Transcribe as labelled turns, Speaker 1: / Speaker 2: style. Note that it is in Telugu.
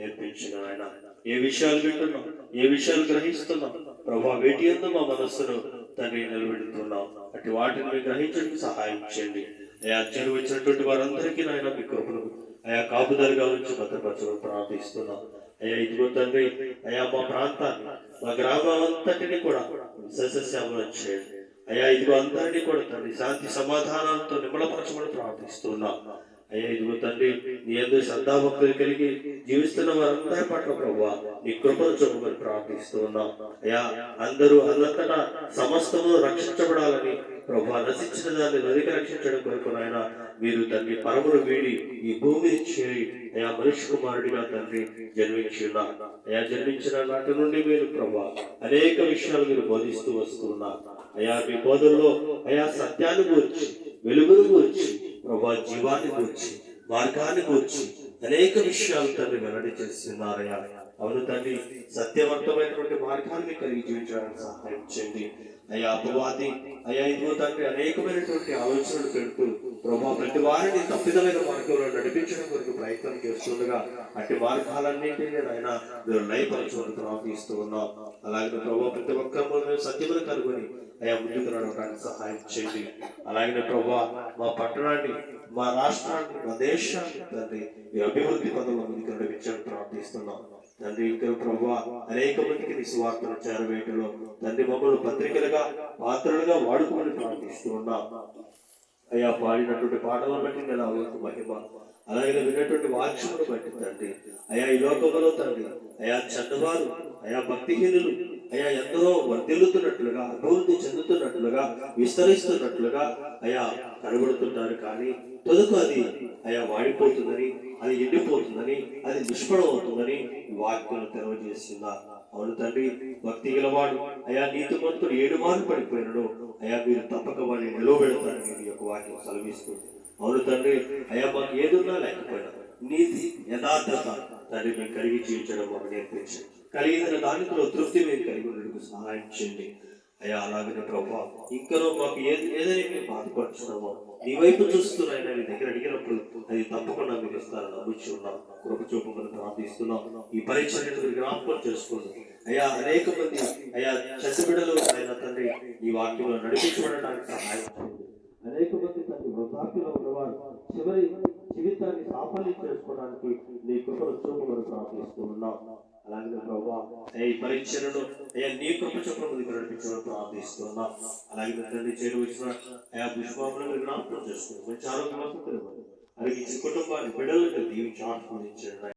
Speaker 1: నేర్పించిన ఆయన. ఏ విషయాలు వింటున్నాం, ఏ విషయాలు గ్రహిస్తున్నాం ప్రభా, వేటి యందు మా మనస్సును తండ్రి నిలబెడుతున్నాం. అటు వాటిని మీరు గ్రహించడానికి సహాయం చేయండి. అయా చెరువు వచ్చినటువంటి వారందరికీ నాయన మీ కృపను అయా కాపుదలుగా ఉంచి భద్రపరచమని ప్రార్థిస్తున్నాం. అయ్యా ఇదిగో తండ్రి, అయా మా ప్రాంతాన్ని, మా గ్రామం అంతటిని కూడా సస్యశ్యామలం చేయండి. అయ్యా ఇదిగో అందరినీ కూడా తండ్రి శాంతి సమాధానాలతో నిమ్మలపరచమని ప్రార్థిస్తున్నాం. అయ్యా ఇదిగో తండ్రి, నీ అందరూ శ్రద్ధాభక్తులు కలిగి జీవిస్తున్న వారందరి పట్ల ప్రభువా నీ కృపను చూపమని ప్రార్థిస్తున్నాం. అయ్యా అందరూ అన్నంతటా సమస్తము రక్షించబడాలని ప్రభువా, నశించిన దాన్ని నదికి రక్షించడం కొరకు నాయన మీరు తండ్రి పరమును వీడి ఈ భూమిని చేరి అయా మనిషి కుమారుడిగా తండ్రి జన్మించి ఉన్నారు. అయా జన్మించిన నాటి నుండి మీరు ప్రభువా అనేక విషయాలు మీరు బోధిస్తూ వస్తున్నారు. అయా మీ బోధనలో అయా సత్యాన్ని గూర్చి, వెలుగును గూర్చి, ప్రభా జీవాన్ని గూర్చి, మార్గాన్ని గూర్చి అనేక విషయాలు తండ్రి వెల్లడి చేస్తున్నారయ్యా. అవును తండ్రి, సత్యవంతమైనటువంటి మార్గాన్ని కలిగి జీవించడానికి సహాయం చేయండి. అయా అపవాది అయా ఇదిగో తండ్రి అనేకమైనటువంటి ఆలోచనలు పెడుతూ ప్రభా ప్రతి వారిని తప్పిదమైన మార్గంలో నడిపించడం కొరకు ప్రయత్నం చేస్తుండగా అట్టి మార్గాలన్నింటినీ ఆయన మీరు లయపరచుకొని ప్రార్థిస్తూ ఉన్నాం. అలాగే ప్రభా ప్రతి ఒక్కరు సత్యమును కనుగొని అయా ముందుకు నడవడానికి సహాయం చేయండి. అలాగే ప్రభా మా పట్టణాన్ని, మా రాష్ట్రాన్ని, మా దేశాన్ని తండ్రి మీ అభివృద్ధి పదంలో ముందుకు నడిపించడం ప్రార్థిస్తున్నాం. తండ్రి ఇంకా ప్రభువా అనేక మందికి నీ సువార్తను చేరవేయటంలో తండ్రి మమ్మల్ని పత్రికలుగా, పాత్రలుగా వాడుకోమని ప్రార్థిస్తూ ఉన్నాం. అయ్యా పాడినటువంటి పాటలను బట్టి నేను మహిమ, అలాగే విన్నటువంటి వాక్యమును బట్టి తండ్రి అయా ఈ లోకంలో తండ్రి అయా చెడ్డవారు, అయా భక్తిహీనులు అయా ఎందరో వర్ధిల్లుతున్నట్లుగా, అభివృద్ధి చెందుతున్నట్లుగా, విస్తరిస్తున్నట్లుగా అయా కనబడుతుంటారు. కానీ తొలుకు అది అయా వాడిపోతుందని, అది ఎండిపోతుందని, అది నిష్ఫలమవుతుందని వాక్యం తెలియజేస్తున్నారు. అవును తండ్రి, భక్తి గలవాడు అయా నీతిమంతుడు 7 మార్లు పడిపోయినాడు అయా మీరు తప్పక వాడిని నిలవబెడతారని మీ యొక్క వాక్యం సెలవిస్తుంది. అవును తండ్రి, అయా మాకు ఏదున్నా లేకపోయినా నీతి యథార్థత తండ్రి మేము కలిగి జీవించడం మాకు నేర్పించండి. కలిగిన దానిలో తృప్తి మేము కలిగి ఉండడానికి సహాయం చేయండి. అయ్యా అలాగే ప్రభావ ఇంకనో మాకు ఏదైనా మేము బాధపడుతున్నామో నీ వైపు చూస్తున్నాయినా నీ దగ్గర అడిగినప్పుడు అది తప్పకుండా మీరు ఇస్తారని నమ్ముచి ఉన్నాం. కృప చూపమని ప్రార్థిస్తున్నాం. ఈ పరీక్ష జ్ఞాపకం చేసుకోండి అయ్యా. అనేక మంది అయ్యా చచ్చిబిడలు ఆయన తండ్రి ఈ వాక్యంలో నడిపించబడడానికి సహాయం చేయండి. అనేక మంది తండ్రి వృద్ధాప్యంలో ఉన్నవారు చివరి జీవితాన్ని సాఫల్యం చేసుకోవడానికి నీ కృపను చూపమని ప్రార్థిస్తూ ఉన్నాం. అలాగే ప్రభావ ఈ పరీక్షలను అయ్యా నీ కృప చొప్పున ముందుకు నడిపించమని ప్రార్థిస్తున్నాం. అలాగే తండ్రి చేరువచ్చిన అయా పుష్పాలను జ్ఞాపకం చేసుకుని మంచి ఆరోగ్యవంతులు అలాగే కుటుంబాన్ని బిడ్డలను దీవించి ఆస్వాదించండి.